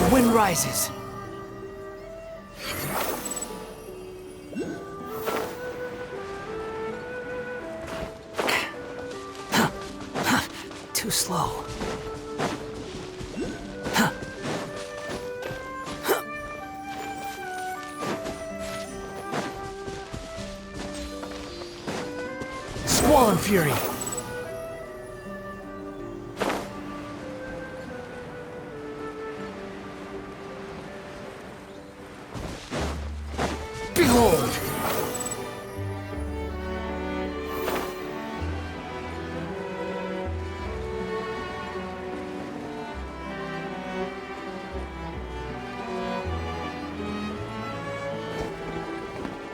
The wind rises. Too slow. Squall Fury. Behold!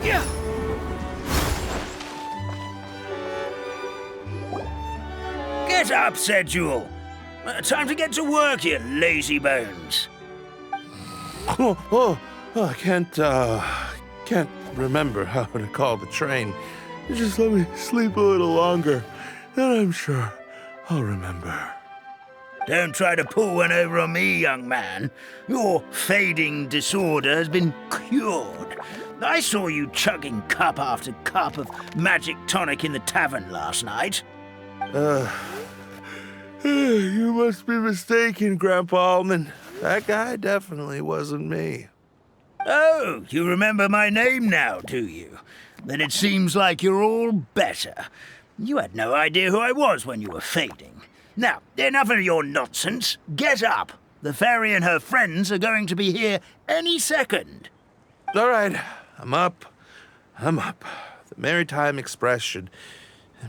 Yeah! Get up, said Jewel. Time to get to work, you lazy bones. I can't remember how to call the train. Just let me sleep a little longer, then I'm sure I'll remember. Don't try to pull one over on me, young man. Your fading disorder has been cured. I saw you chugging cup after cup of magic tonic in the tavern last night. You must be mistaken, Grandpa Almond. That guy definitely wasn't me. Oh, you remember my name now, do you? Then it seems like you're all better. You had no idea who I was when you were fading. Now, enough of your nonsense. Get up. The fairy and her friends are going to be here any second. All right, I'm up. The Maritime Express should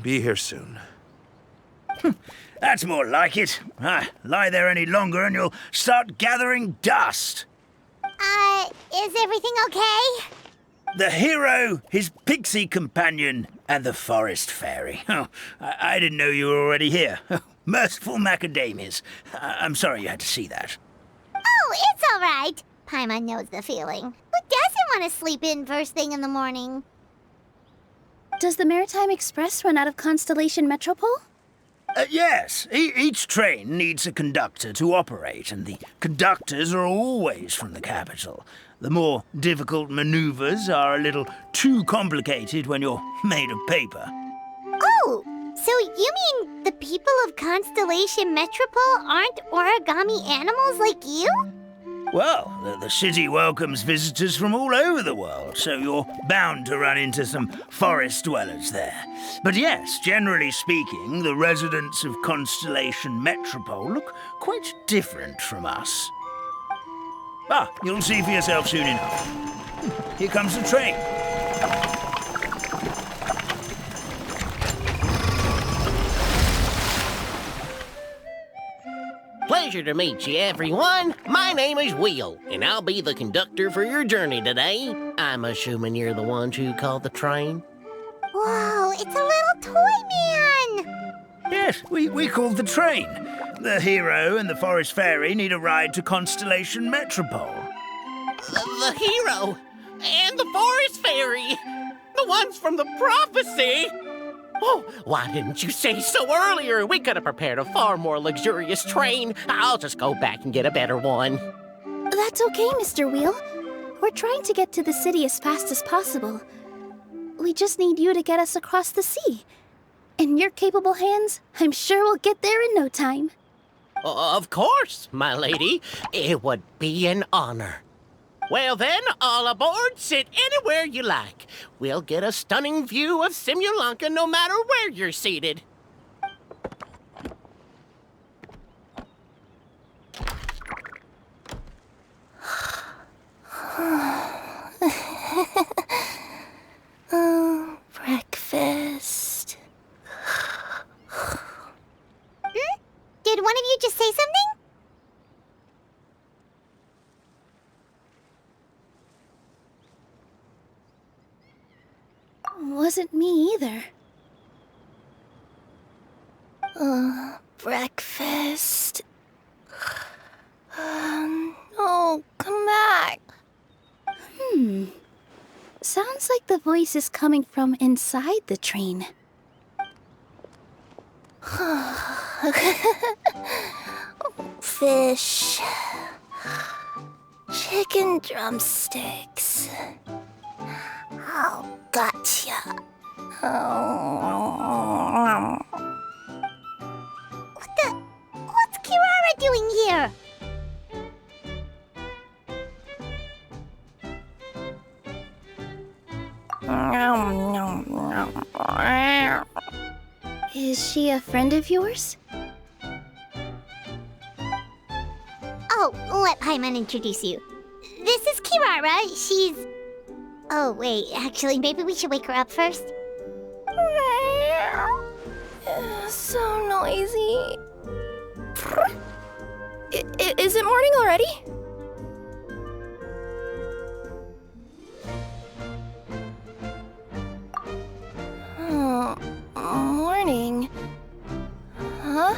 be here soon. That's more like it. Lie there any longer and you'll start gathering dust. Is everything okay? The hero, his pixie companion, and the forest fairy. Oh, I didn't know you were already here. Merciful macadamias. I'm sorry you had to see that. Oh, it's all right. Paimon knows the feeling. Who doesn't want to sleep in first thing in the morning? Does the Maritime Express run out of Constellation Metropole? Yes. Each train needs a conductor to operate, and the conductors are always from the capital. The more difficult maneuvers are a little too complicated when you're made of paper. Oh, so you mean the people of Constellation Metropole aren't origami animals like you? Well, the city welcomes visitors from all over the world, so you're bound to run into some forest dwellers there. But yes, generally speaking, the residents of Constellation Metropole look quite different from us. You'll see for yourself soon enough. Here comes the train. Pleasure to meet you, everyone. My name is Will, and I'll be the conductor for your journey today. I'm assuming you're the ones who called the train? Whoa, it's a little toy man! Yes, we called the train. The hero and the forest fairy need a ride to Constellation Metropole. The hero and the forest fairy, the ones from the prophecy. Oh, why didn't you say so earlier? We could have prepared a far more luxurious train. I'll just go back and get a better one. That's okay, Mr. Wheel. We're trying to get to the city as fast as possible. We just need you to get us across the sea. In your capable hands, I'm sure we'll get there in no time. Of course, my lady. It would be an honor. Well then, all aboard, sit anywhere you like. We'll get a stunning view of Simulanka no matter where you're seated. Oh, breakfast. Did one of you just say something? Wasn't me either. Breakfast. No, come back. Sounds like the voice is coming from inside the train. Fish. chicken drumsticks. Oh, gotcha. What's Kirara doing here? Is she a friend of yours? Oh, let Paimon introduce you. This is Kirara. She's... Oh, wait. Actually, maybe we should wake her up first. So noisy. Is it morning already? Oh, morning. Huh?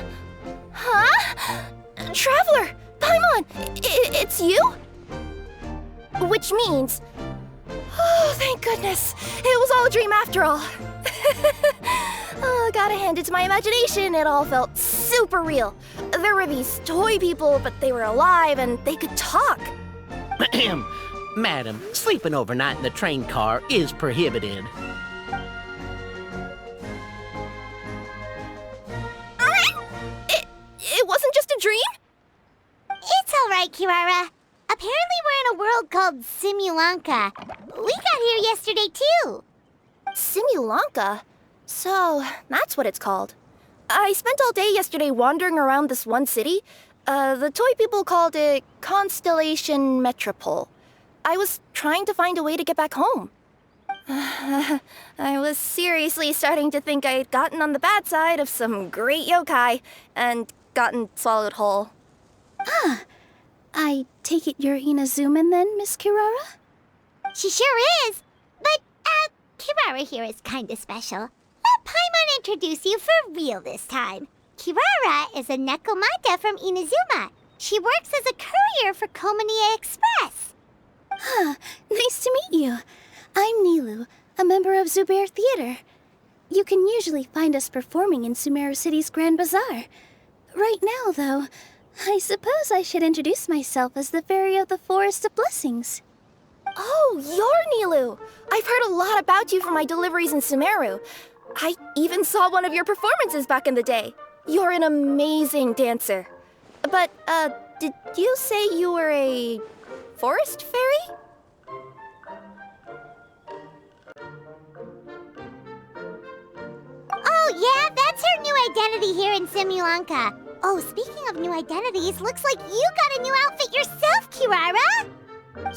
Huh? Traveler! Paimon! It's you? Which means... Oh, thank goodness. It was all a dream after all. Oh, gotta hand it to my imagination. It all felt super real. There were these toy people, but they were alive and they could talk. Madam, sleeping overnight in the train car is prohibited. It wasn't just a dream? It's all right, Kirara. Apparently we're in a world called Simulanka. We got here yesterday, too. Simulanka? So, that's what it's called. I spent all day yesterday wandering around this one city. The toy people called it Constellation Metropole. I was trying to find a way to get back home. I was seriously starting to think I'd gotten on the bad side of some great yokai and gotten swallowed whole. I take it you're Inazuman then, Miss Kirara? She sure is. But, Kirara here is kinda special. Let Paimon introduce you for real this time. Kirara is a Nekomata from Inazuma. She works as a courier for Komanie Express. Nice to meet you. I'm Nilu, a member of Zubair Theater. You can usually find us performing in Sumeru City's Grand Bazaar. Right now, though, I suppose I should introduce myself as the Fairy of the Forest of Blessings. Oh, you're Nilu! I've heard a lot about you from my deliveries in Sumeru. I even saw one of your performances back in the day. You're an amazing dancer. But, did you say you were a forest fairy? Oh, yeah, that's her new identity here in Simulanka. Oh, speaking of new identities, looks like you got a new outfit yourself, Kirara!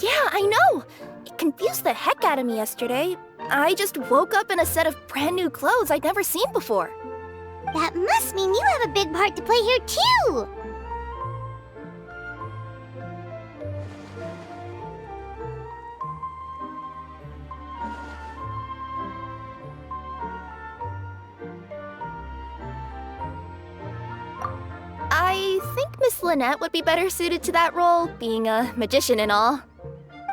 Yeah, I know! It confused the heck out of me yesterday. I just woke up in a set of brand new clothes I'd never seen before. That must mean you have a big part to play here, too! I think Miss Lynette would be better suited to that role, being a magician and all.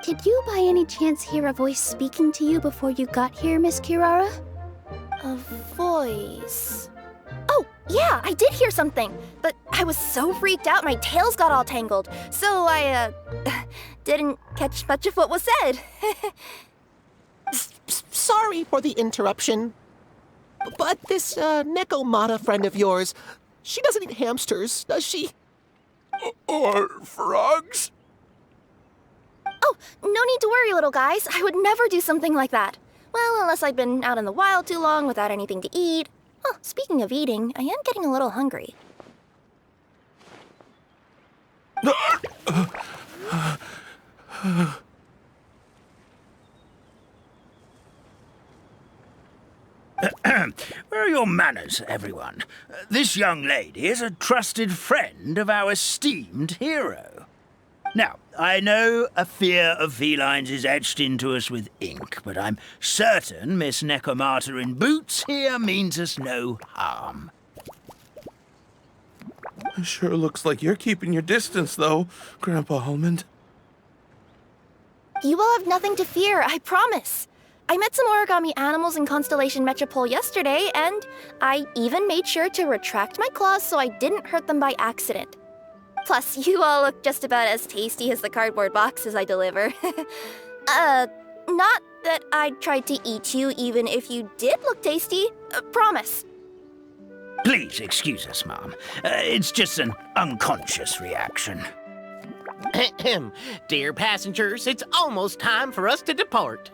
Did you by any chance hear a voice speaking to you before you got here, Miss Kirara? A voice... Oh, yeah, I did hear something, but I was so freaked out my tails got all tangled, so I, didn't catch much of what was said. Sorry for the interruption, but this, Nekomata friend of yours, she doesn't eat hamsters, does she? Or frogs? Oh, no need to worry, little guys. I would never do something like that. Well, unless I'd been out in the wild too long without anything to eat. Oh, speaking of eating, I am getting a little hungry. Where are your manners, everyone? This young lady is a trusted friend of our esteemed hero. Now, I know a fear of felines is etched into us with ink, but I'm certain Miss Nekomata in boots here means us no harm. It sure looks like you're keeping your distance, though, Grandpa Almond. You will have nothing to fear, I promise. I met some origami animals in Constellation Metropole yesterday, and I even made sure to retract my claws so I didn't hurt them by accident. Plus, you all look just about as tasty as the cardboard boxes I deliver. Not that I tried to eat you even if you did look tasty. Promise. Please excuse us, Mom. It's just an unconscious reaction. Dear passengers, it's almost time for us to depart.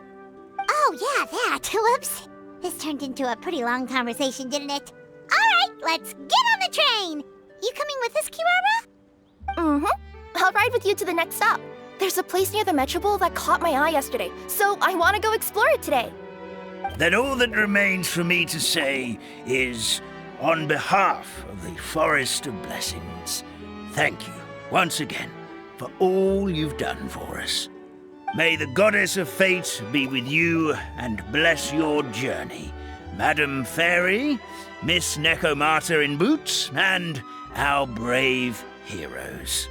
Oh, yeah, that. Whoops. This turned into a pretty long conversation, didn't it? All right, let's get on the train. You coming with us, Kirara? I'll ride with you to the next stop. There's a place near the Metropole that caught my eye yesterday, so I want to go explore it today. Then all that remains for me to say is, on behalf of the Forest of Blessings, thank you once again for all you've done for us. May the Goddess of Fate be with you and bless your journey, Madam Fairy, Miss Nekomata in boots, and our brave heroes.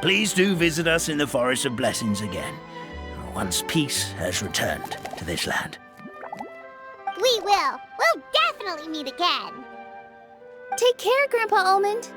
Please do visit us in the Forest of Blessings again, once peace has returned to this land. We will. We'll definitely meet again. Take care, Grandpa Almond.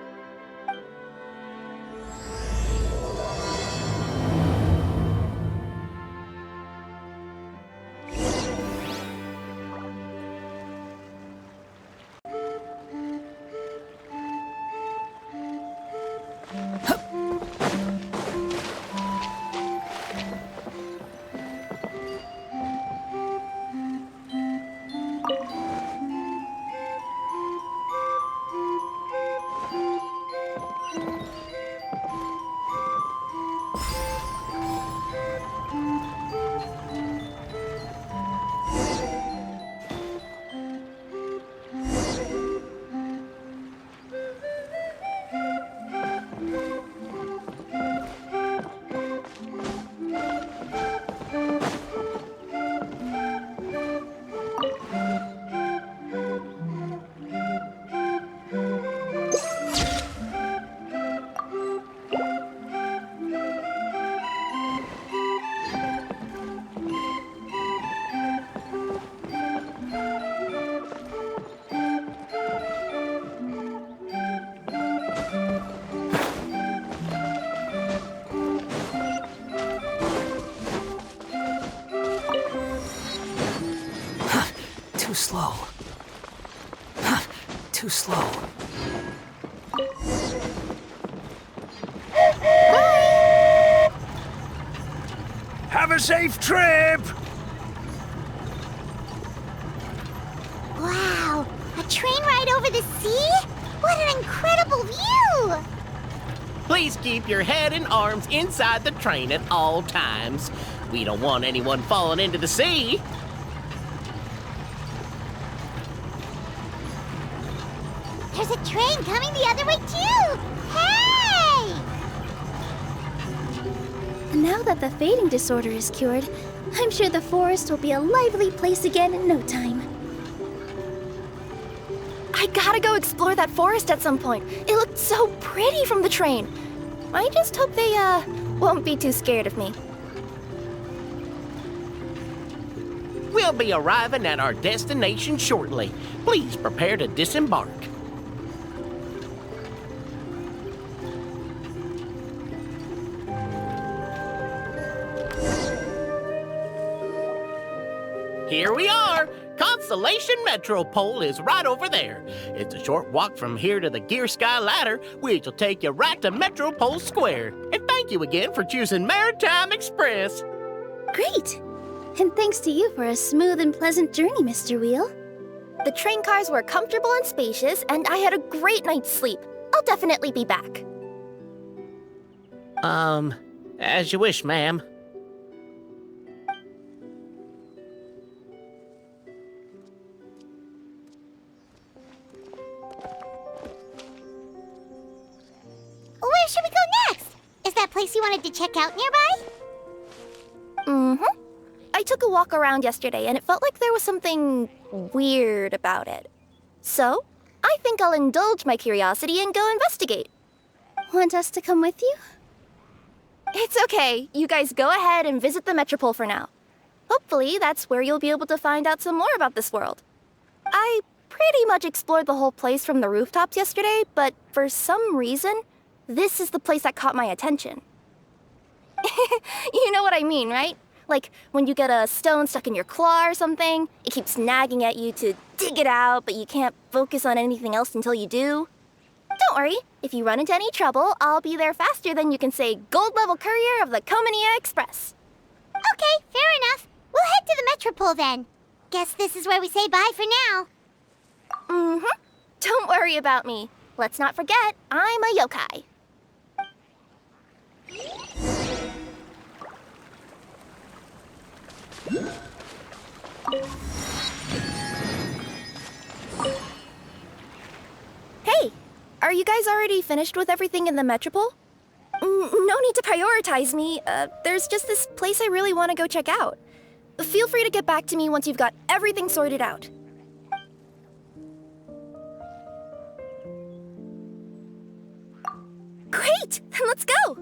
Too slow. Too slow. Have a safe trip! Wow, a train ride over the sea? What an incredible view! Please keep your head and arms inside the train at all times. We don't want anyone falling into the sea. There's a train coming the other way too! Hey! Now that the fading disorder is cured, I'm sure the forest will be a lively place again in no time. I gotta go explore that forest at some point. It looked so pretty from the train. I just hope they, won't be too scared of me. We'll be arriving at our destination shortly. Please prepare to disembark. Here we are! Constellation Metropole is right over there. It's a short walk from here to the Gear Sky Ladder, which will take you right to Metropole Square. And thank you again for choosing Maritime Express. Great! And thanks to you for a smooth and pleasant journey, Mr. Wheel. The train cars were comfortable and spacious, and I had a great night's sleep. I'll definitely be back. As you wish, ma'am. Where should we go next? Is that place you wanted to check out nearby? I took a walk around yesterday, and it felt like there was something weird about it. So, I think I'll indulge my curiosity and go investigate. Want us to come with you? It's okay. You guys go ahead and visit the Metropole for now. Hopefully, that's where you'll be able to find out some more about this world. I pretty much explored the whole place from the rooftops yesterday, but for some reason, This is the place that caught my attention. You know what I mean, right? Like when you get a stone stuck in your claw or something, it keeps nagging at you to dig it out, but you can't focus on anything else until you do. Don't worry, if you run into any trouble, I'll be there faster than you can say gold-level courier of the Comania Express. Okay, fair enough. We'll head to the Metropole then. Guess this is where we say bye for now. Mm-hmm. Don't worry about me. Let's not forget, I'm a yokai. Hey, are you guys already finished with everything in the Metropole? No need to prioritize me. There's just this place I really want to go check out. Feel free to get back to me once you've got everything sorted out. Great! Then let's go!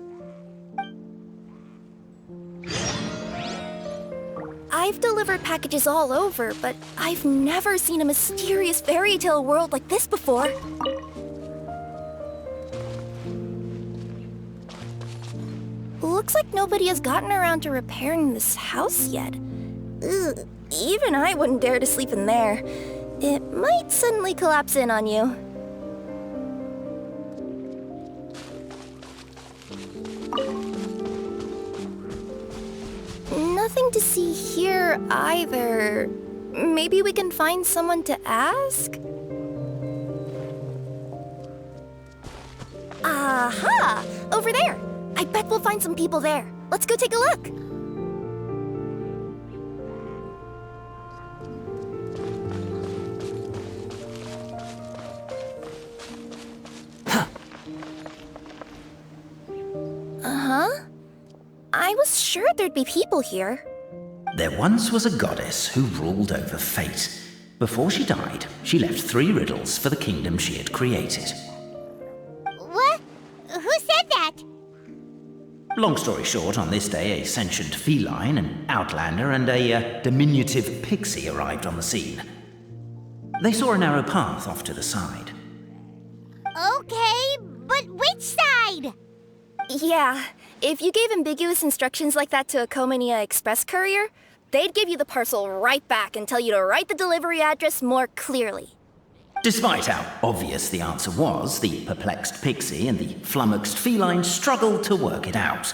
I've delivered packages all over, but I've never seen a mysterious fairy tale world like this before. Looks like nobody has gotten around to repairing this house yet. Ugh, even I wouldn't dare to sleep in there. It might suddenly collapse in on you. Nothing to see here either. Maybe we can find someone to ask? Aha! Over there! I bet we'll find some people there. Let's go take a look. Uh-huh. I was sure there'd be people here. There once was a goddess who ruled over fate. Before she died, she left 3 riddles for the kingdom she had created. What? Who said that? Long story short, on this day, a sentient feline, an outlander, and a diminutive pixie arrived on the scene. They saw a narrow path off to the side. Okay, but which side? Yeah, if you gave ambiguous instructions like that to a Comania Express courier, they'd give you the parcel right back and tell you to write the delivery address more clearly. Despite how obvious the answer was, the perplexed pixie and the flummoxed feline struggled to work it out.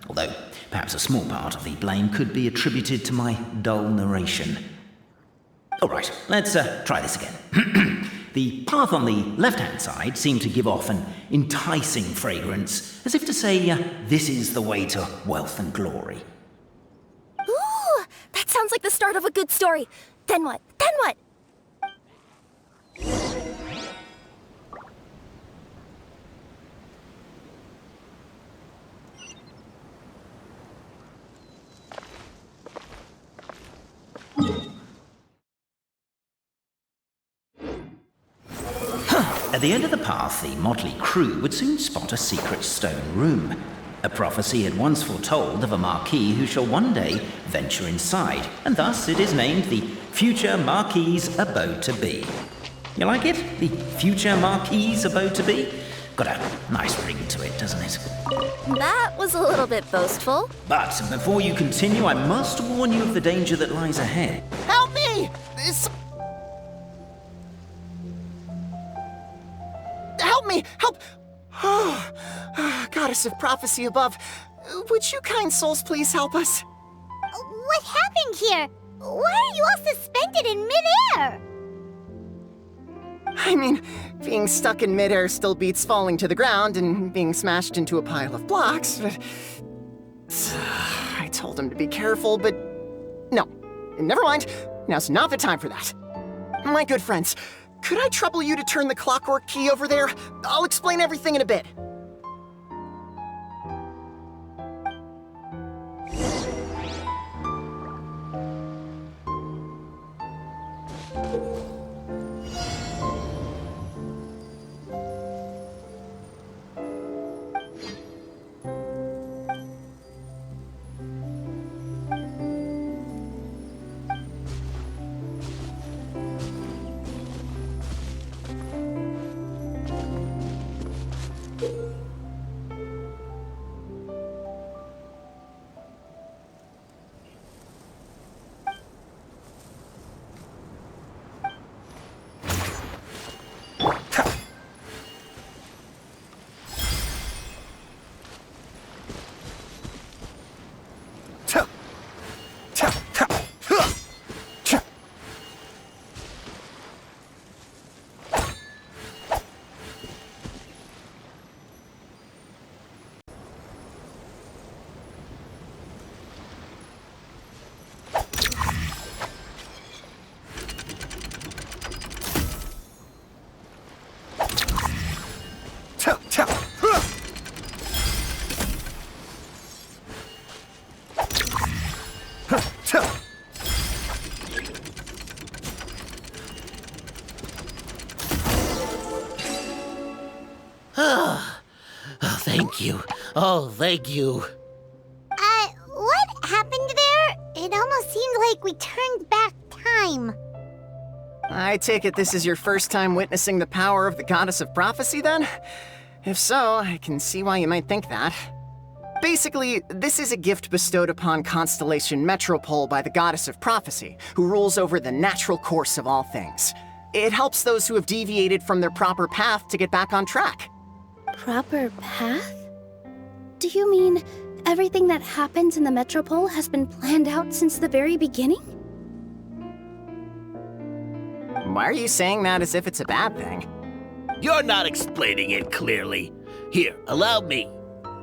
Although, perhaps a small part of the blame could be attributed to my dull narration. All right, let's try this again. The path on the left-hand side seemed to give off an enticing fragrance, as if to say, this is the way to wealth and glory. Ooh, that sounds like the start of a good story. Then what? Then what? At the end of the path, the motley crew would soon spot a secret stone room. A prophecy had once foretold of a marquis who shall one day venture inside, and thus it is named the future Marquis's abode to be. You like it? The future Marquis's abode to be? Got a nice ring to it, doesn't it? That was a little bit boastful. But before you continue, I must warn you of the danger that lies ahead. Help me! Help me! Help! Oh, goddess of prophecy above, would you kind souls please help us? What happened here? Why are you all suspended in midair? I mean, being stuck in midair still beats falling to the ground and being smashed into a pile of blocks, but... I told him to be careful, but... No, never mind. Now's not the time for that. My good friends, could I trouble you to turn the clockwork key over there? I'll explain everything in a bit. Thank you. Oh, thank you. What happened there? It almost seemed like we turned back time. I take it this is your first time witnessing the power of the Goddess of Prophecy, then? If so, I can see why you might think that. Basically, this is a gift bestowed upon Constellation Metropole by the Goddess of Prophecy, who rules over the natural course of all things. It helps those who have deviated from their proper path to get back on track. Proper path? Do you mean everything that happens in the Metropole has been planned out since the very beginning? Why are you saying that as if it's a bad thing? You're not explaining it clearly. Here, allow me.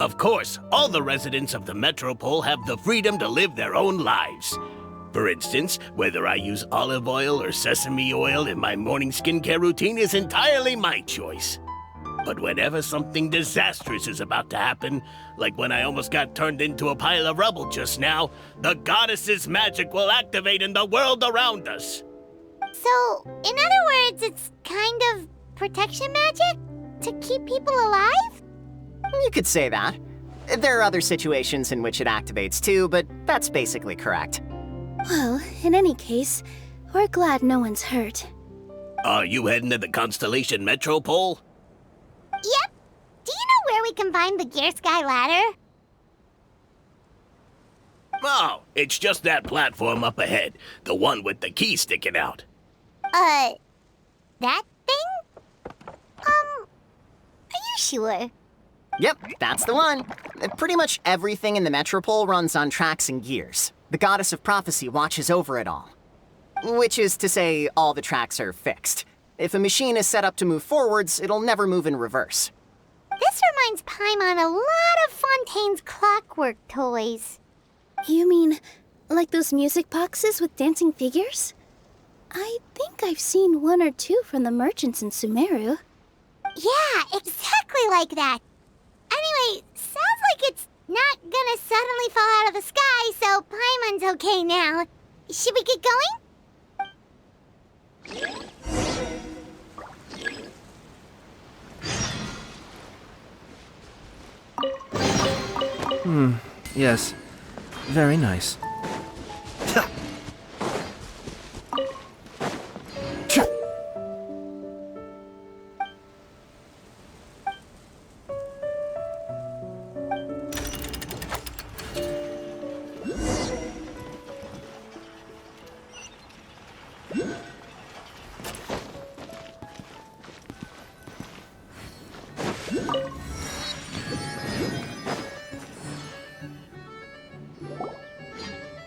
Of course, all the residents of the Metropole have the freedom to live their own lives. For instance, whether I use olive oil or sesame oil in my morning skincare routine is entirely my choice. But whenever something disastrous is about to happen, like when I almost got turned into a pile of rubble just now, the goddess's magic will activate in the world around us. So, in other words, it's kind of protection magic? To keep people alive? You could say that. There are other situations in which it activates too, but that's basically correct. Well, in any case, we're glad no one's hurt. Are you heading to the Constellation Metropole? Yep. Do you know where we can find the Gear Sky ladder? Oh, it's just that platform up ahead. The one with the key sticking out. That thing? Are you sure? Yep, that's the one. Pretty much everything in the Metropole runs on tracks and gears. The Goddess of Prophecy watches over it all. Which is to say, all the tracks are fixed. If a machine is set up to move forwards, it'll never move in reverse. This reminds Paimon a lot of Fontaine's clockwork toys. You mean, like those music boxes with dancing figures? I think I've seen one or two from the merchants in Sumeru. Yeah, exactly like that. Anyway, sounds like it's not gonna suddenly fall out of the sky, so Paimon's okay now. Should we get going? Yes. Very nice.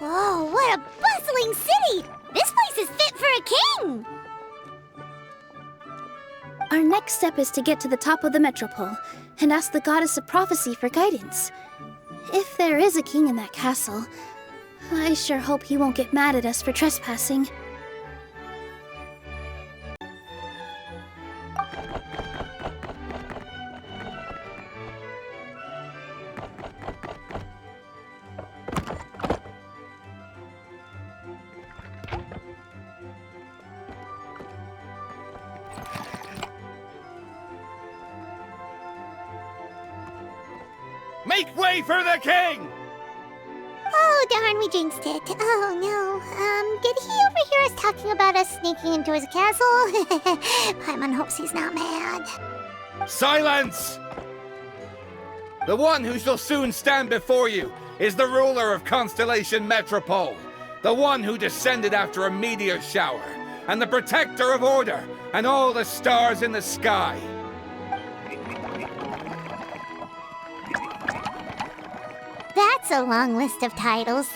Whoa, what a bustling city! This place is fit for a king! Our next step is to get to the top of the Metropole and ask the Goddess of Prophecy for guidance. If there is a king in that castle, I sure hope he won't get mad at us for trespassing. Make way for the king! Oh, darn, we jinxed it. Oh, no. Did he overhear us talking about us sneaking into his castle? Paimon hopes he's not mad. Silence! The one who shall soon stand before you is the ruler of Constellation Metropole, the one who descended after a meteor shower, and the protector of order and all the stars in the sky. That's a long list of titles.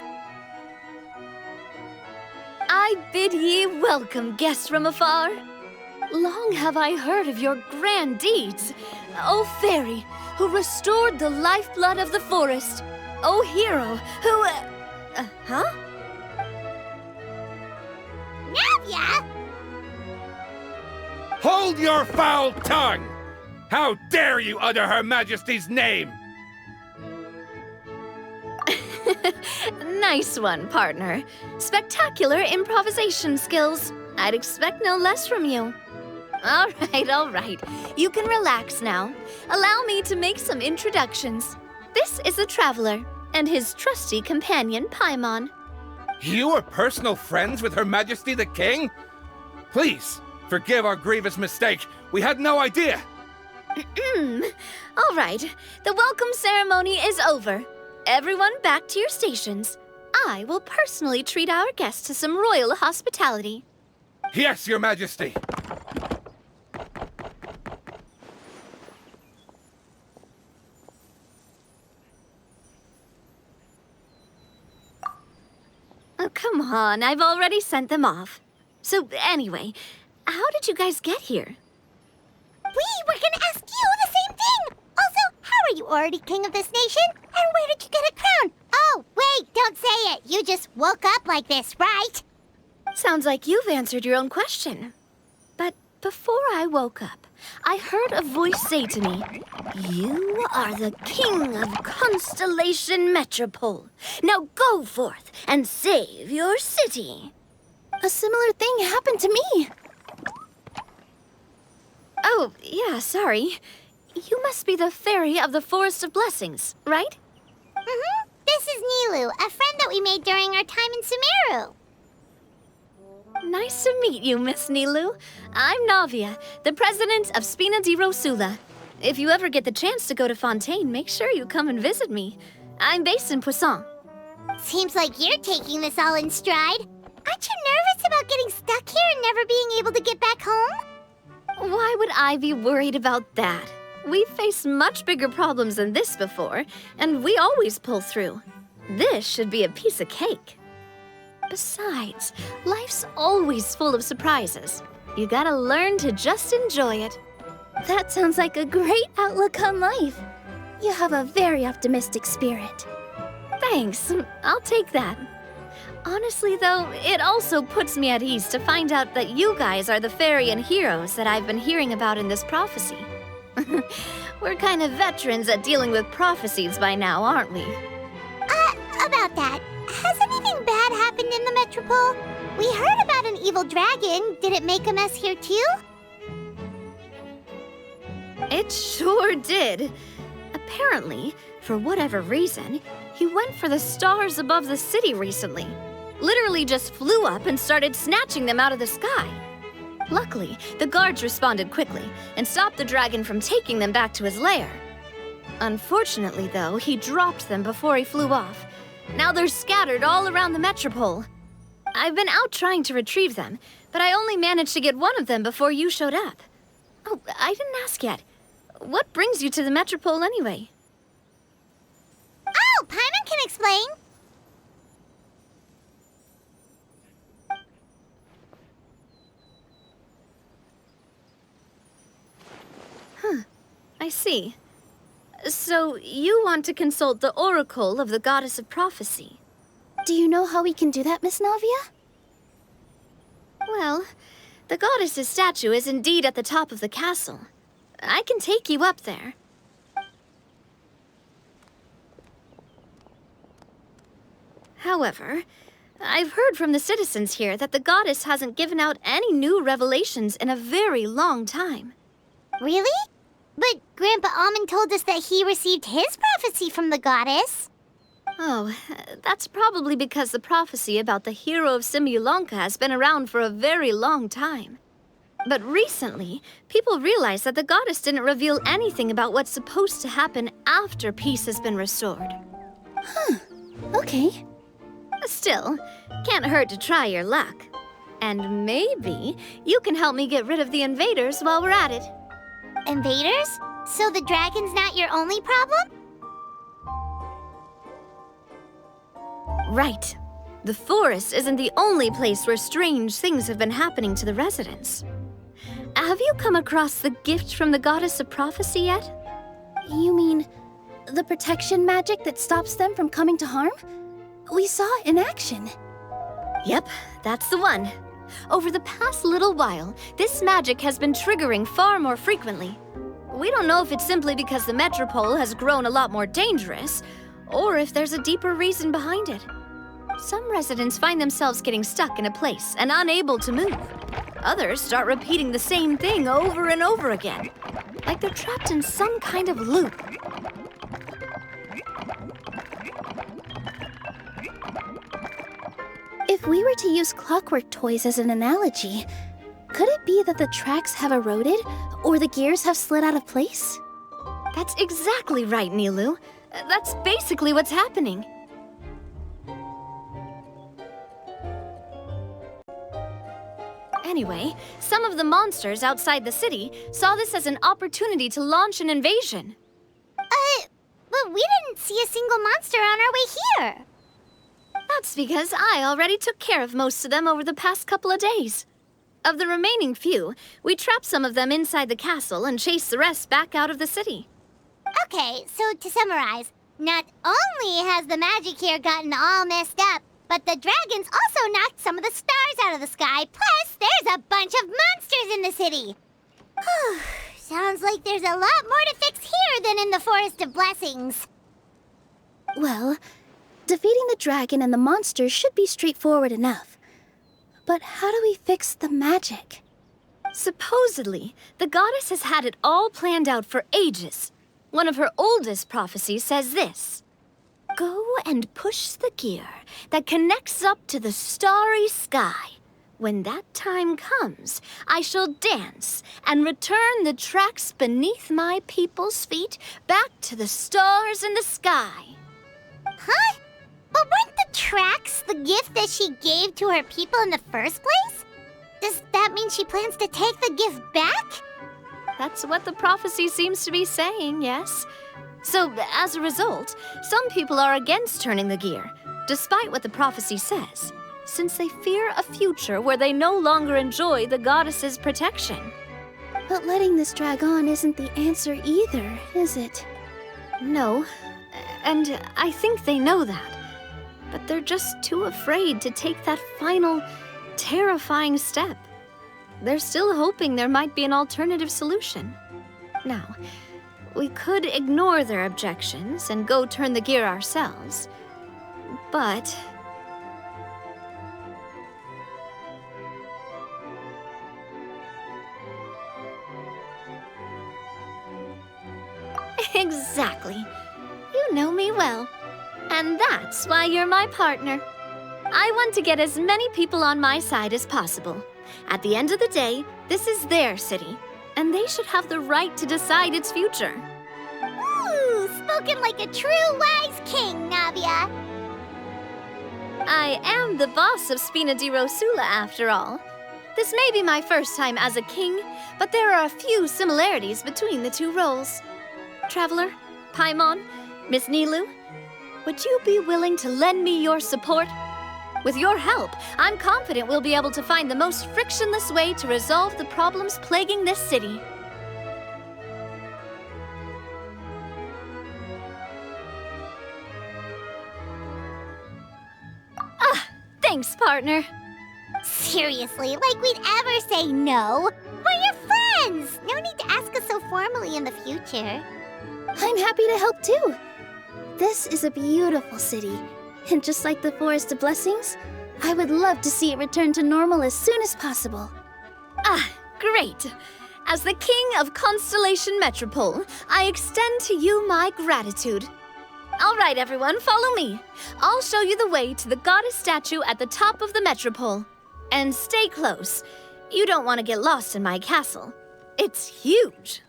I bid ye welcome, guests from afar. Long have I heard of your grand deeds. O fairy, who restored the lifeblood of the forest. O hero, who... huh? Navia! Hold your foul tongue! How dare you utter Her Majesty's name! Nice one, partner. Spectacular improvisation skills. I'd expect no less from you. All right. You can relax now. Allow me to make some introductions. This is the Traveler, and his trusty companion, Paimon. You are personal friends with Her Majesty the King? Please, forgive our grievous mistake. We had no idea. All right. The welcome ceremony is over. Everyone back to your stations. I will personally treat our guests to some royal hospitality. Yes, Your Majesty. Oh, come on. I've already sent them off. So anyway, how did you guys get here? We were gonna ask you the same thing! Also, how are you already king of this nation? And where did you get a crown? Oh, wait, don't say it. You just woke up like this, right? Sounds like you've answered your own question. But before I woke up, I heard a voice say to me, "You are the king of Constellation Metropole. Now go forth and save your city." A similar thing happened to me. Oh, yeah, sorry. You must be the fairy of the Forest of Blessings, right? Mm-hmm. This is Nilu, a friend that we made during our time in Sumeru. Nice to meet you, Miss Nilu. I'm Navia, the president of Spina di Rosula. If you ever get the chance to go to Fontaine, make sure you come and visit me. I'm based in Poisson. Seems like you're taking this all in stride. Aren't you nervous about getting stuck here and never being able to get back home? Why would I be worried about that? We've faced much bigger problems than this before, and we always pull through. This should be a piece of cake. Besides, life's always full of surprises. You gotta learn to just enjoy it. That sounds like a great outlook on life. You have a very optimistic spirit. Thanks, I'll take that. Honestly, though, it also puts me at ease to find out that you guys are the fairy and heroes that I've been hearing about in this prophecy. We're kind of veterans at dealing with prophecies by now, aren't we? About that, has anything bad happened in the Metropole? We heard about an evil dragon. Did it make a mess here too? It sure did. Apparently, for whatever reason, he went for the stars above the city recently. Literally just flew up and started snatching them out of the sky. Luckily, the guards responded quickly and stopped the dragon from taking them back to his lair. Unfortunately, though, he dropped them before he flew off. Now they're scattered all around the Metropole. I've been out trying to retrieve them, but I only managed to get one of them before you showed up. Oh, I didn't ask yet. What brings you to the Metropole anyway? Oh, Paimon can explain. I see. So, you want to consult the Oracle of the Goddess of Prophecy? Do you know how we can do that, Miss Navia? Well, the goddess's statue is indeed at the top of the castle. I can take you up there. However, I've heard from the citizens here that the goddess hasn't given out any new revelations in a very long time. Really? But Grandpa Almond told us that he received his prophecy from the goddess. Oh, that's probably because the prophecy about the hero of Simulanka has been around for a very long time. But recently, people realized that the goddess didn't reveal anything about what's supposed to happen after peace has been restored. Okay. Still, can't hurt to try your luck. And maybe you can help me get rid of the invaders while we're at it. Invaders? So the dragon's not your only problem? Right. The forest isn't the only place where strange things have been happening to the residents. Have you come across the gift from the Goddess of Prophecy yet? You mean the protection magic that stops them from coming to harm? We saw it in action. Yep, that's the one. Over the past little while, this magic has been triggering far more frequently. We don't know if it's simply because the Metropole has grown a lot more dangerous, or if there's a deeper reason behind it. Some residents find themselves getting stuck in a place and unable to move. Others start repeating the same thing over and over again, like they're trapped in some kind of loop. If we were to use clockwork toys as an analogy, could it be that the tracks have eroded or the gears have slid out of place? That's exactly right, Nilu. That's basically what's happening. Anyway, some of the monsters outside the city saw this as an opportunity to launch an invasion. But we didn't see a single monster on our way here. That's because I already took care of most of them over the past couple of days. Of the remaining few, we trapped some of them inside the castle and chased the rest back out of the city. Okay, so to summarize, not only has the magic here gotten all messed up, but the dragons also knocked some of the stars out of the sky, plus there's a bunch of monsters in the city. Sounds like there's a lot more to fix here than in the Forest of Blessings. Well, defeating the dragon and the monsters should be straightforward enough. But how do we fix the magic? Supposedly, the goddess has had it all planned out for ages. One of her oldest prophecies says this: "Go and push the gear that connects up to the starry sky. When that time comes, I shall dance and return the tracks beneath my people's feet back to the stars in the sky." Huh? But weren't the tracks the gift that she gave to her people in the first place? Does that mean she plans to take the gift back? That's what the prophecy seems to be saying, yes. So, as a result, some people are against turning the gear, despite what the prophecy says, since they fear a future where they no longer enjoy the goddess's protection. But letting this drag on isn't the answer either, is it? No, and I think they know that. But they're just too afraid to take that final, terrifying step. They're still hoping there might be an alternative solution. Now, we could ignore their objections and go turn the gear ourselves. But... Exactly. You know me well. And that's why you're my partner. I want to get as many people on my side as possible. At the end of the day, this is their city, and they should have the right to decide its future. Ooh, spoken like a true wise king, Navia. I am the boss of Spina di Rosula, after all. This may be my first time as a king, but there are a few similarities between the two roles. Traveler, Paimon, Miss Nilu, would you be willing to lend me your support? With your help, I'm confident we'll be able to find the most frictionless way to resolve the problems plaguing this city. Thanks, partner. Seriously, like we'd ever say no. We're your friends! No need to ask us so formally in the future. I'm happy to help too. This is a beautiful city, and just like the Forest of Blessings, I would love to see it return to normal as soon as possible. Great. As the King of Constellation Metropole, I extend to you my gratitude. All right, everyone, follow me. I'll show you the way to the goddess statue at the top of the Metropole. And stay close. You don't want to get lost in my castle. It's huge.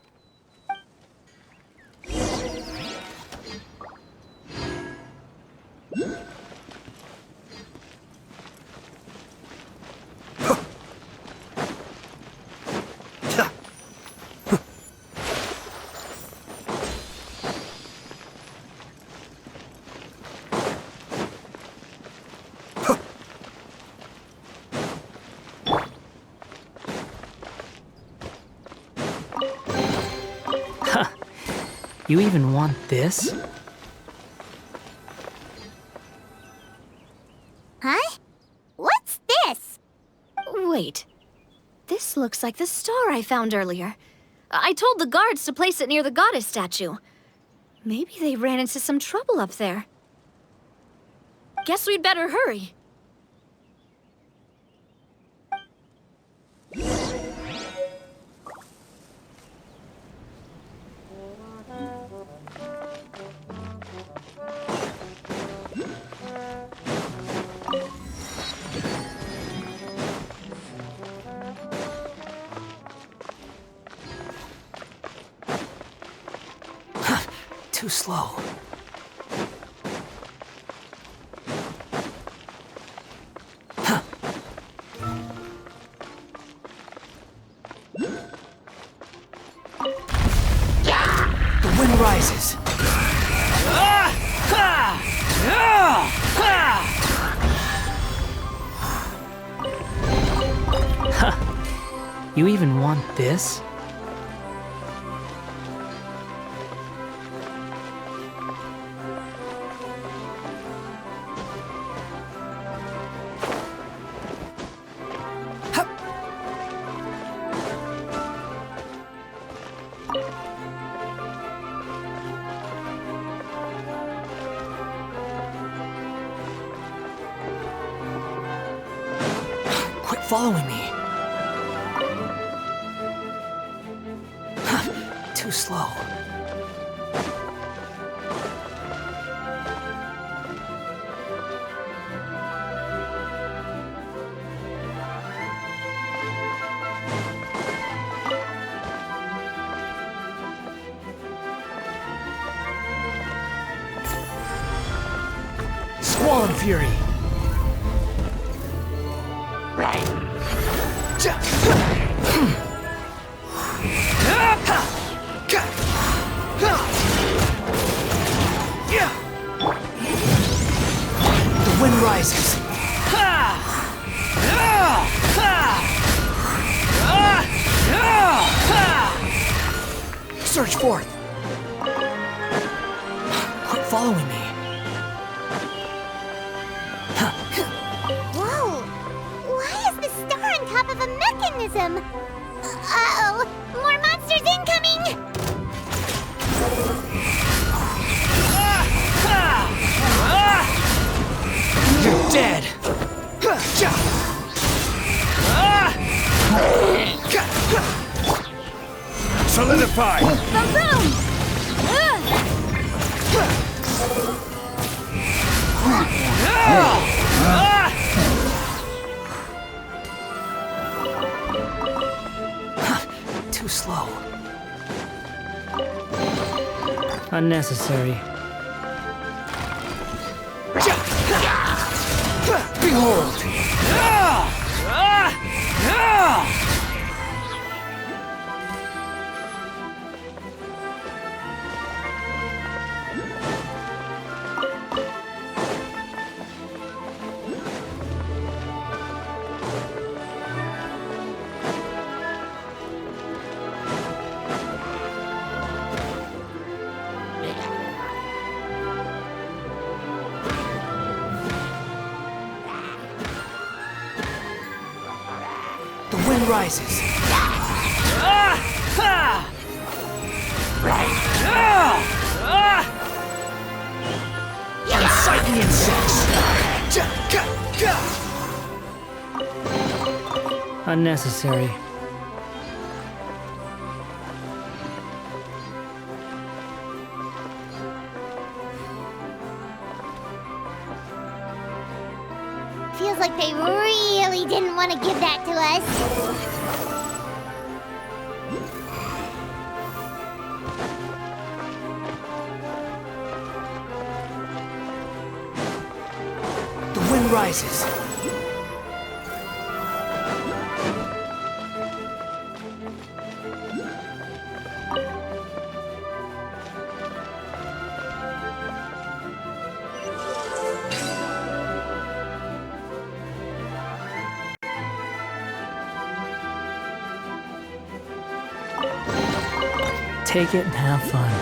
You even want this? Huh? What's this? Wait. This looks like the star I found earlier. I told the guards to place it near the goddess statue. Maybe they ran into some trouble up there. Guess we'd better hurry. Too slow. The wind rises. You even want this? Quit following me. Too slow. Squall and Fury. The wind rises. Surge forth. Quit following me. Whoa! Why is the star on top of a mechanism? Uh-oh! More monsters incoming! You're dead. Solidify! Too slow. Unnecessary. Behold! The wind rises. Incite the insects. Unnecessary. Feels like they really didn't want to give that to us. The wind rises. Take it and have fun.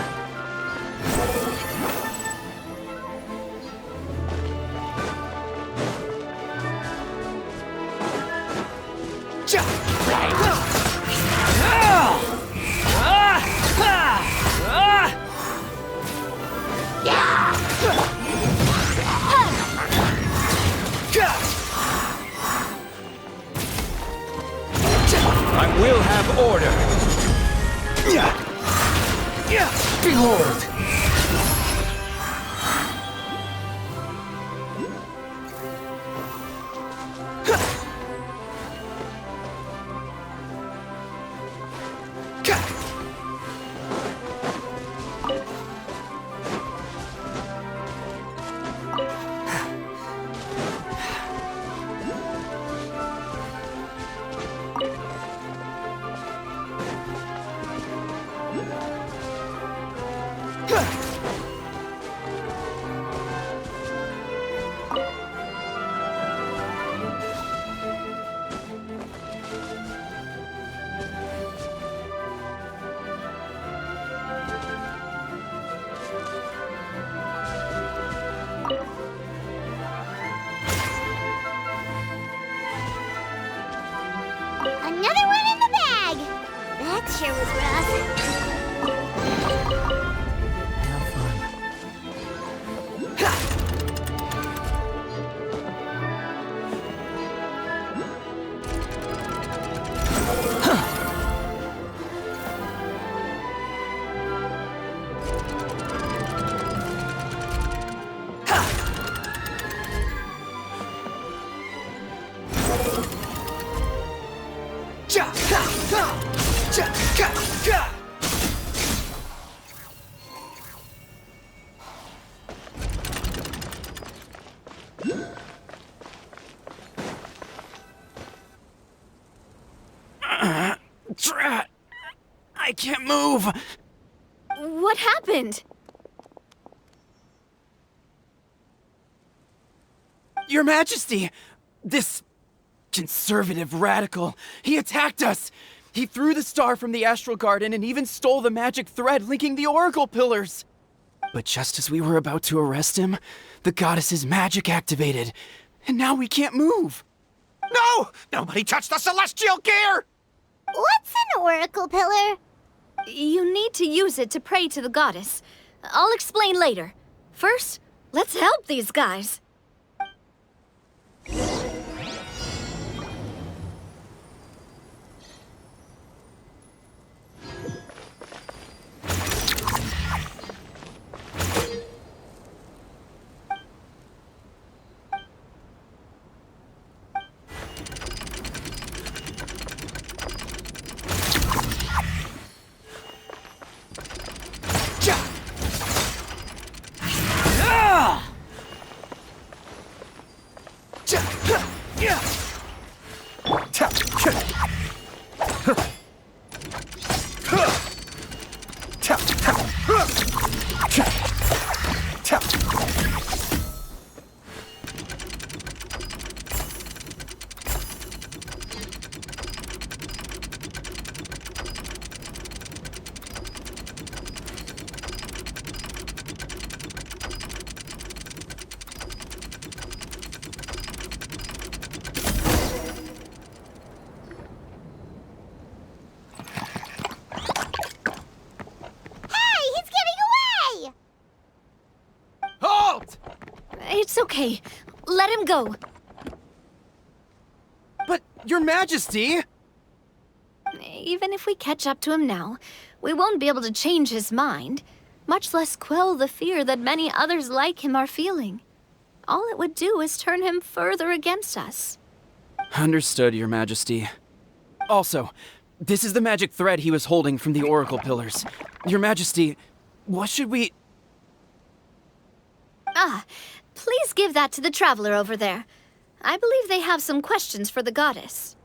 I will have order. Behold! can't move! What happened? Your Majesty! This conservative radical, he attacked us! He threw the star from the Astral Garden and even stole the magic thread linking the Oracle Pillars! But just as we were about to arrest him, the goddess's magic activated, and now we can't move! No! Nobody touched the celestial gear! What's an oracle pillar? You need to use it to pray to the goddess. I'll explain later. First, let's help these guys. It's okay. Let him go. But, Your Majesty! Even if we catch up to him now, we won't be able to change his mind, much less quell the fear that many others like him are feeling. All it would do is turn him further against us. Understood, Your Majesty. Also, this is the magic thread he was holding from the Oracle Pillars. Your Majesty, what should we... Please give that to the traveler over there. I believe they have some questions for the goddess.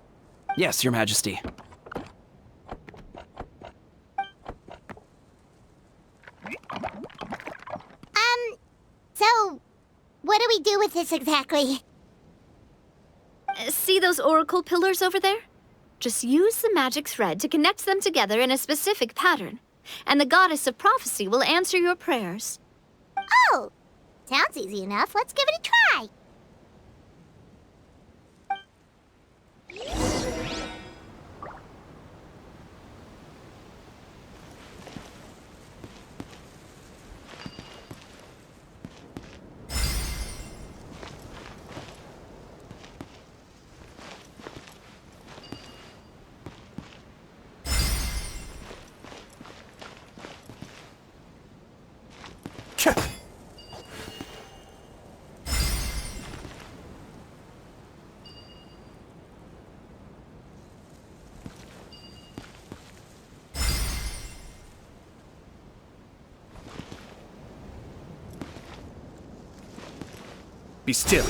Yes, Your Majesty. So, what do we do with this exactly? See those oracle pillars over there? Just use the magic thread to connect them together in a specific pattern, and the goddess of prophecy will answer your prayers. Oh! Sounds easy enough. Let's give it a try. Be still.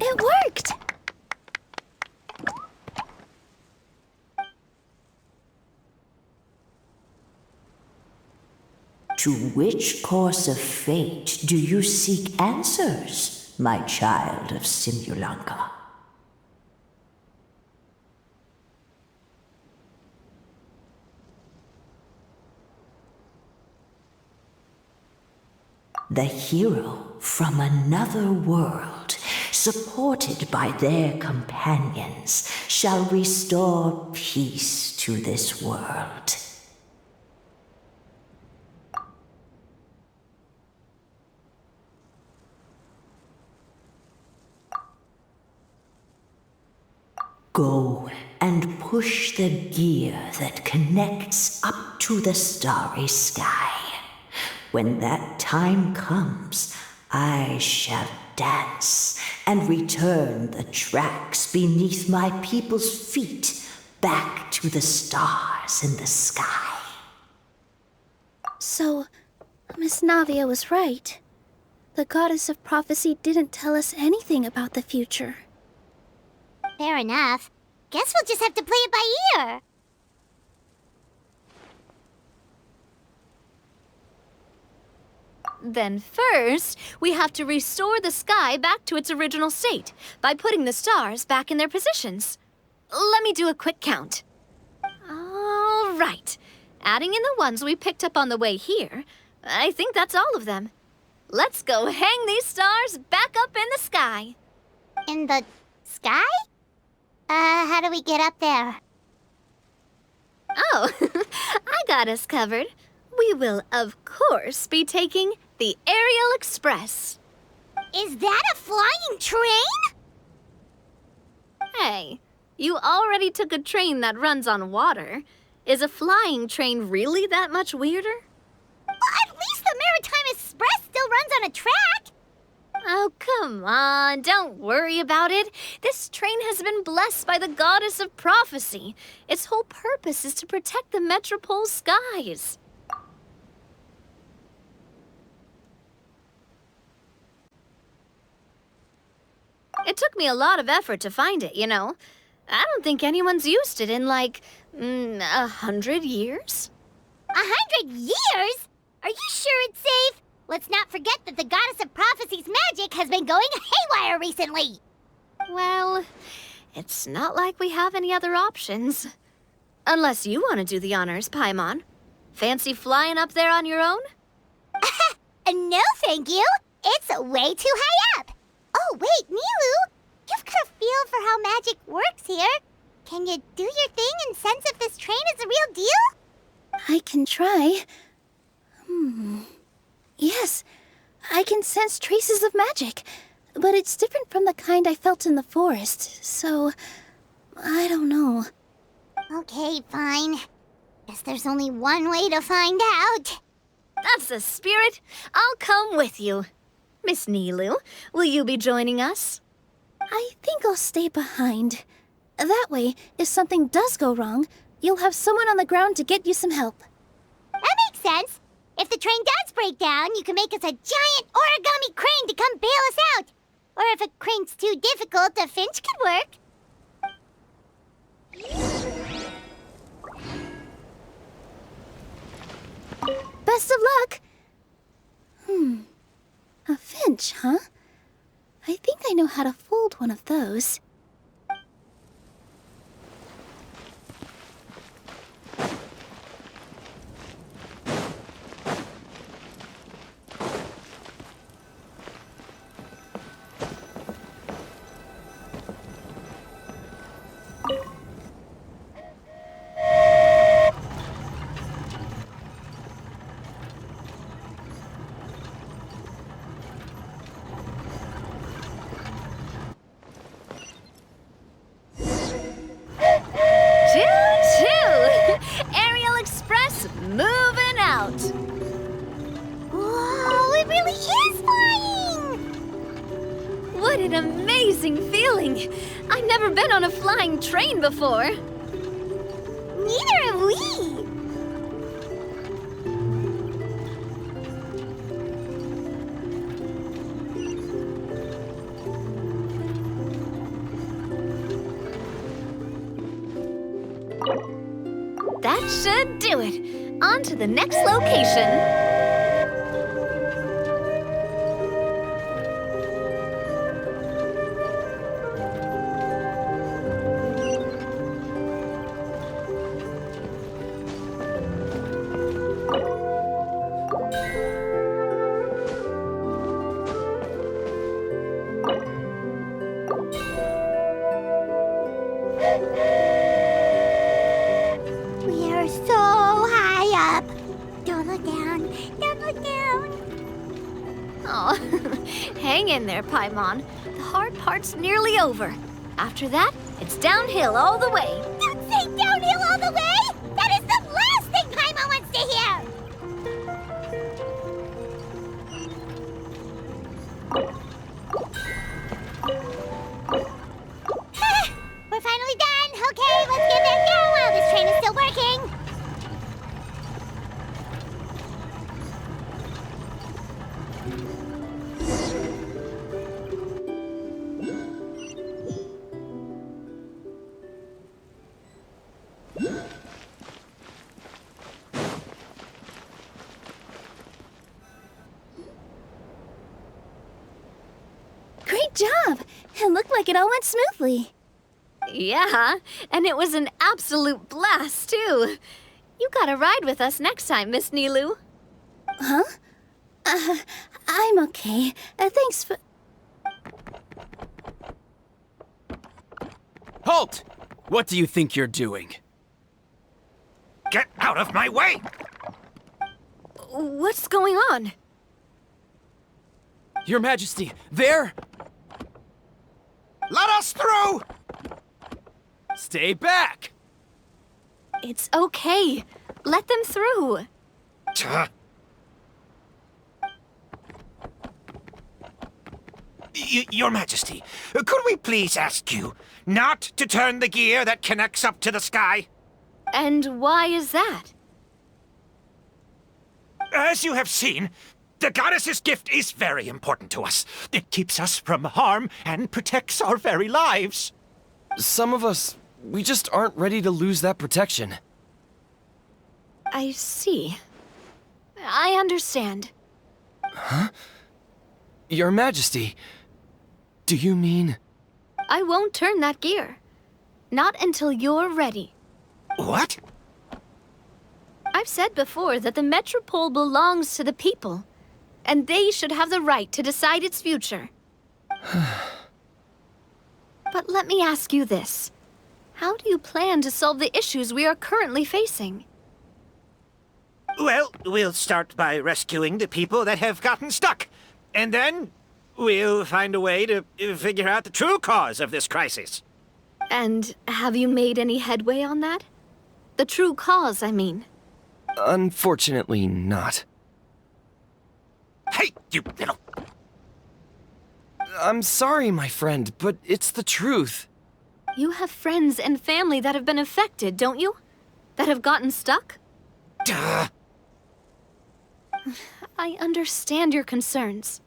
It worked! To which course of fate do you seek answers, my child of Simulanka? The hero from another world, supported by their companions, shall restore peace to this world. Go and push the gear that connects up to the starry sky. When that time comes, I shall dance and return the tracks beneath my people's feet back to the stars in the sky. So, Miss Navia was right. The goddess of prophecy didn't tell us anything about the future. Fair enough. Guess we'll just have to play it by ear. Then first, we have to restore the sky back to its original state by putting the stars back in their positions. Let me do a quick count. All right. Adding in the ones we picked up on the way here, I think that's all of them. Let's go hang these stars back up in the sky. In the sky? How do we get up there? Oh, I got us covered. We will, of course, be taking the Aerial Express. Is that a flying train? Hey, you already took a train that runs on water. Is a flying train really that much weirder? Well, at least the Maritime Express still runs on a track. Oh, come on, don't worry about it. This train has been blessed by the goddess of prophecy. Its whole purpose is to protect the Metropole skies. It took me a lot of effort to find it, you know. I don't think anyone's used it in, like, 100 years? 100 years? Are you sure it's safe? Let's not forget that the goddess of prophecy's magic has been going haywire recently. Well, it's not like we have any other options. Unless you want to do the honors, Paimon. Fancy flying up there on your own? No, thank you. It's way too high up. Oh, wait, Nilu. You've got a feel for how magic works here. Can you do your thing and sense if this train is a real deal? I can try. Yes, I can sense traces of magic, but it's different from the kind I felt in the forest, so I don't know. Okay, fine. Guess there's only one way to find out. That's the spirit. I'll come with you. Miss Nilu, will you be joining us? I think I'll stay behind. That way, if something does go wrong, you'll have someone on the ground to get you some help. That makes sense. If the train does break down, you can make us a giant origami crane to come bail us out. Or if a crane's too difficult, a finch could work. Best of luck! A finch, huh? I think I know how to fold one of those. I've never been on a flying train before. Neither have we. That should do it. On to the next location. Hang in there, Paimon. The hard part's nearly over. After that, It's downhill all the way. Don't say downhill all the way! That is the last thing Paimon wants to hear! We're finally done! Okay, let's get back there while this train is still working! Great job! It looked like it all went smoothly. Yeah, and it was an absolute blast, too. You gotta ride with us next time, Miss Nilu. Huh? I'm okay. Thanks for... Halt! What do you think you're doing? Get out of my way! What's going on? Your Majesty, there! Let us through! Stay back! It's okay. Let them through. Your Majesty, could we please ask you not to turn the gear that connects up to the sky? And why is that? As you have seen, the goddess's gift is very important to us. It keeps us from harm and protects our very lives. Some of us, we just aren't ready to lose that protection. I see. I understand. Huh? Your Majesty, do you mean... I won't turn that gear. Not until you're ready. What? I've said before that the Metropole belongs to the people, and they should have the right to decide its future. But let me ask you this. How do you plan to solve the issues we are currently facing? Well, we'll start by rescuing the people that have gotten stuck. And then we'll find a way to figure out the true cause of this crisis. And have you made any headway on that? The true cause, I mean. Unfortunately not. Hey, you little... I'm sorry, my friend, but it's the truth. You have friends and family that have been affected, don't you? That have gotten stuck? Duh. I understand your concerns.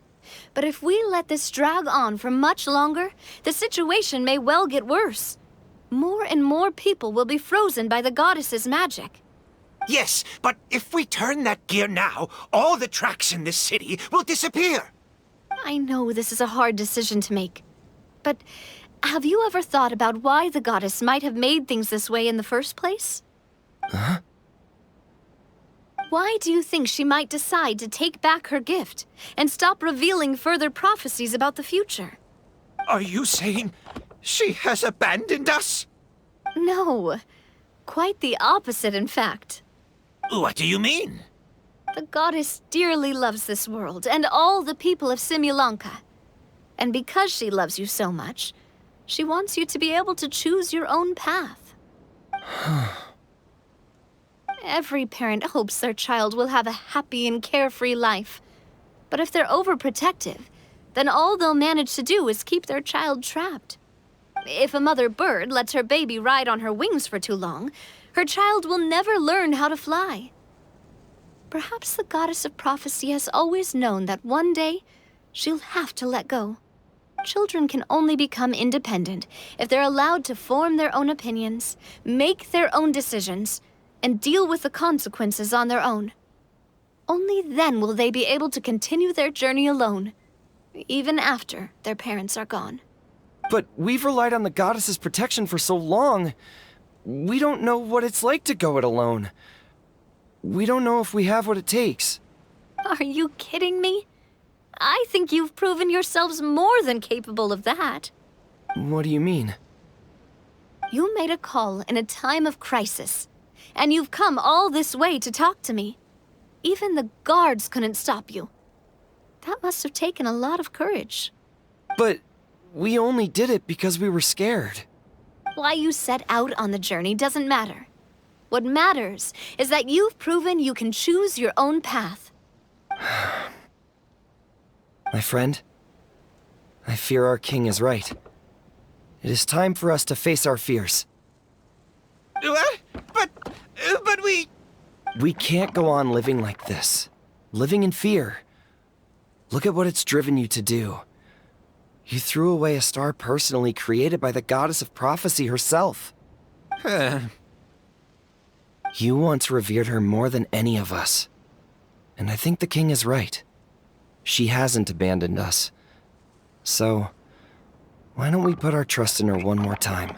But if we let this drag on for much longer, the situation may well get worse. More and more people will be frozen by the goddess's magic. Yes, but if we turn that gear now, all the tracks in this city will disappear. I know this is a hard decision to make. But have you ever thought about why the goddess might have made things this way in the first place? Huh? Why do you think she might decide to take back her gift and stop revealing further prophecies about the future? Are you saying she has abandoned us? No. Quite the opposite, in fact. What do you mean? The goddess dearly loves this world and all the people of Simulanka. And because she loves you so much, she wants you to be able to choose your own path. Every parent hopes their child will have a happy and carefree life. But if they're overprotective, then all they'll manage to do is keep their child trapped. If a mother bird lets her baby ride on her wings for too long, her child will never learn how to fly. Perhaps the goddess of prophecy has always known that one day she'll have to let go. Children can only become independent if they're allowed to form their own opinions, make their own decisions, and deal with the consequences on their own. Only then will they be able to continue their journey alone, even after their parents are gone. But we've relied on the goddess's protection for so long. We don't know what it's like to go it alone. We don't know if we have what it takes. Are you kidding me? I think you've proven yourselves more than capable of that. What do you mean? You made a call in a time of crisis, and you've come all this way to talk to me. Even the guards couldn't stop you. That must have taken a lot of courage. But we only did it because we were scared. Why you set out on the journey doesn't matter. What matters is that you've proven you can choose your own path. My friend, I fear our king is right. It is time for us to face our fears. What? But we... We can't go on living like this. Living in fear. Look at what it's driven you to do. You threw away a star personally created by the goddess of prophecy herself. You once revered her more than any of us. And I think the king is right. She hasn't abandoned us. So, why don't we put our trust in her one more time?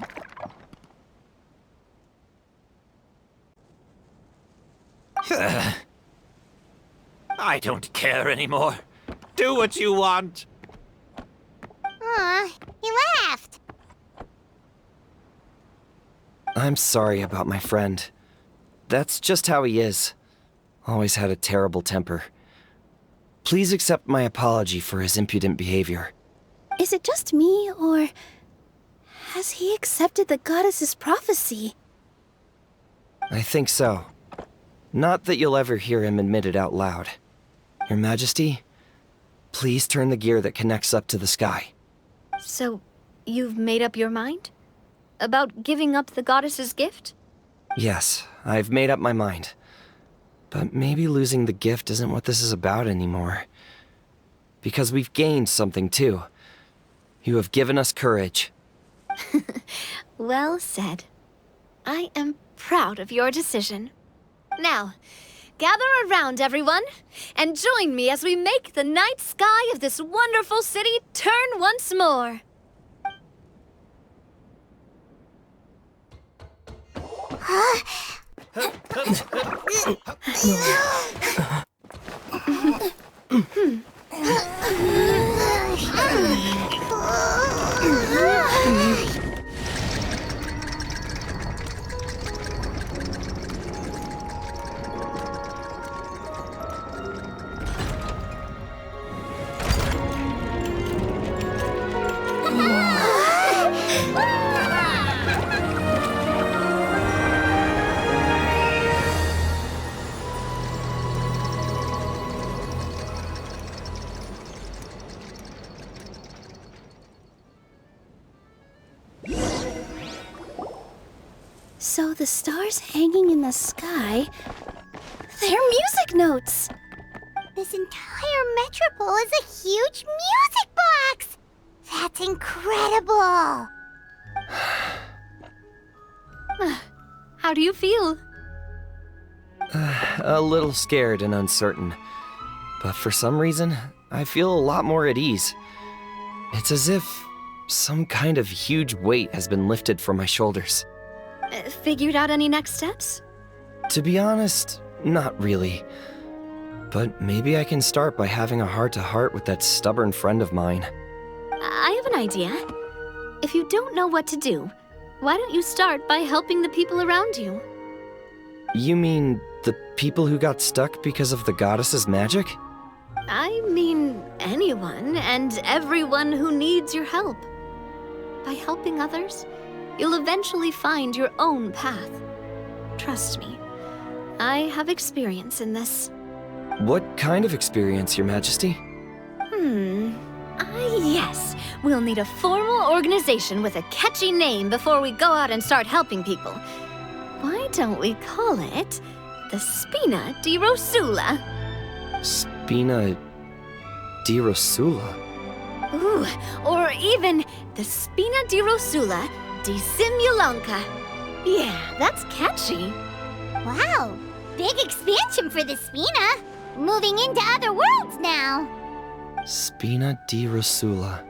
I don't care anymore. Do what you want. Aw, he laughed. I'm sorry about my friend. That's just how he is. Always had a terrible temper. Please accept my apology for his impudent behavior. Is it just me, or has he accepted the goddess's prophecy? I think so. Not that you'll ever hear him admit it out loud. Your Majesty, please turn the gear that connects up to the sky. So, you've made up your mind? About giving up the goddess's gift? Yes, I've made up my mind. But maybe losing the gift isn't what this is about anymore. Because we've gained something too. You have given us courage. Well said. I am proud of your decision. Now, gather around, everyone, and join me as we make the night sky of this wonderful city turn once more. So the stars hanging in the sky, they're music notes! This entire metropole is a huge music box! That's incredible! How do you feel? A little scared and uncertain. But for some reason, I feel a lot more at ease. It's as if some kind of huge weight has been lifted from my shoulders. Figured out any next steps? To be honest, not really. But maybe I can start by having a heart-to-heart with that stubborn friend of mine. I have an idea. If you don't know what to do, why don't you start by helping the people around you? You mean the people who got stuck because of the goddess's magic? I mean anyone and everyone who needs your help. By helping others, you'll eventually find your own path. Trust me, I have experience in this. What kind of experience, Your Majesty? Yes. We'll need a formal organization with a catchy name before we go out and start helping people. Why don't we call it the Spina di Rosula? Spina di Rosula? Ooh, or even the Spina di Rosula di Simulanka. Yeah, that's catchy. Wow, big expansion for the Spina. Moving into other worlds now. Spina di Rosula.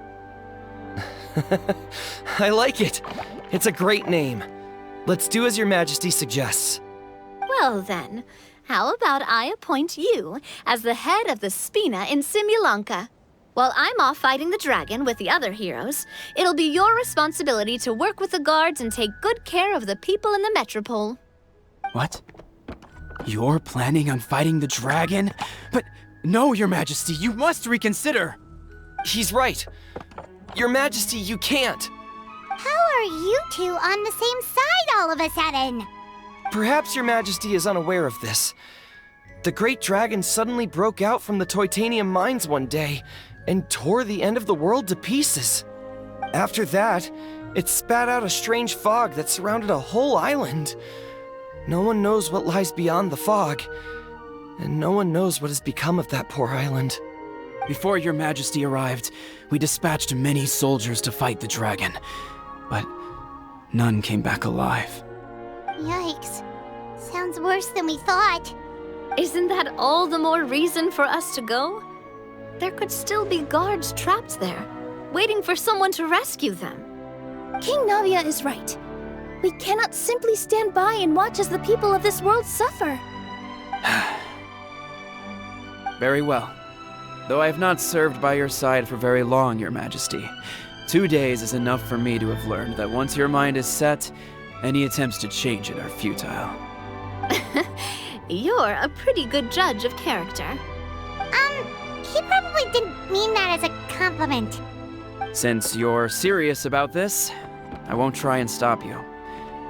I like it. It's a great name. Let's do as Your Majesty suggests. Well then, how about I appoint you as the head of the Spina in Simulanka? While I'm off fighting the dragon with the other heroes, it'll be your responsibility to work with the guards and take good care of the people in the metropole. What? You're planning on fighting the dragon? But no, Your Majesty, you must reconsider! He's right. Your Majesty, you can't. How are you two on the same side all of a sudden? Perhaps your majesty is unaware of this. The great dragon suddenly broke out from the Titanium mines one day and tore the end of the world to pieces. After that, it spat out a strange fog that surrounded a whole island. No one knows what lies beyond the fog, and no one knows what has become of that poor island. Before your majesty arrived, we dispatched many soldiers to fight the dragon, but none came back alive. Yikes. Sounds worse than we thought. Isn't that all the more reason for us to go? There could still be guards trapped there, waiting for someone to rescue them. King Navia is right. We cannot simply stand by and watch as the people of this world suffer. Very well. Though I have not served by your side for very long, your majesty. 2 days is enough for me to have learned that once your mind is set, any attempts to change it are futile. You're a pretty good judge of character. He probably didn't mean that as a compliment. Since you're serious about this, I won't try and stop you.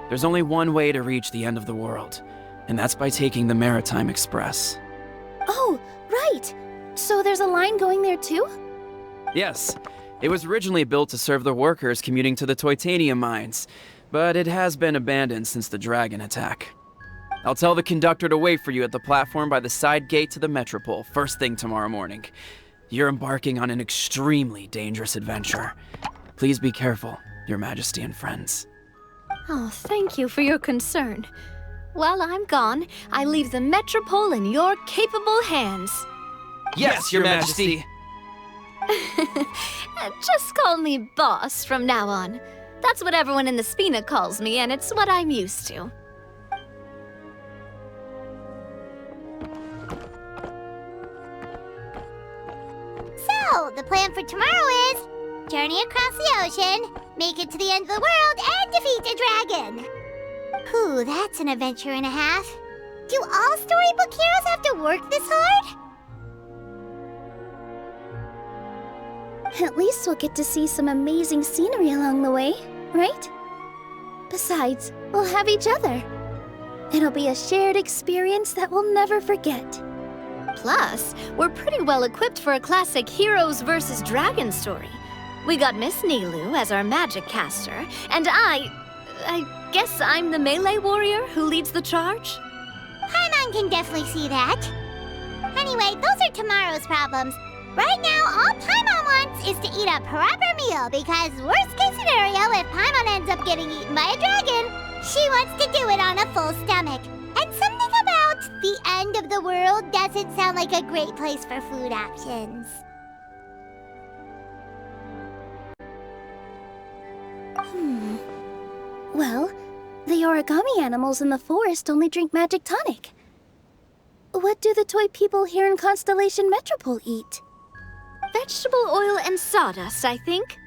There's only one way to reach the end of the world, and that's by taking the Maritime Express. Oh, right! So there's a line going there too? Yes, it was originally built to serve the workers commuting to the Titanium mines, but it has been abandoned since the dragon attack. I'll tell the conductor to wait for you at the platform by the side gate to the Metropole first thing tomorrow morning. You're embarking on an extremely dangerous adventure. Please be careful, your majesty and friends. Oh, thank you for your concern. While I'm gone, I leave the Metropole in your capable hands. Yes, your majesty! Just call me boss from now on. That's what everyone in the Spina calls me, and it's what I'm used to. So, the plan for tomorrow is journey across the ocean, make it to the end of the world, and defeat a dragon. Whew, that's an adventure and a half. Do all storybook heroes have to work this hard? At least we'll get to see some amazing scenery along the way, right? Besides, we'll have each other. It'll be a shared experience that we'll never forget. Plus, we're pretty well equipped for a classic heroes versus dragon story. We got Miss Nilu as our magic caster, and I guess I'm the melee warrior who leads the charge? Paimon can definitely see that. Anyway, those are tomorrow's problems. Right now, all Paimon wants is to eat a proper meal, because worst case scenario, if Paimon ends up getting eaten by a dragon, she wants to do it on a full stomach. And something about the end of the world doesn't sound like a great place for food options. Well, the origami animals in the forest only drink magic tonic. What do the toy people here in Constellation Metropole eat? Vegetable oil and sawdust, I think.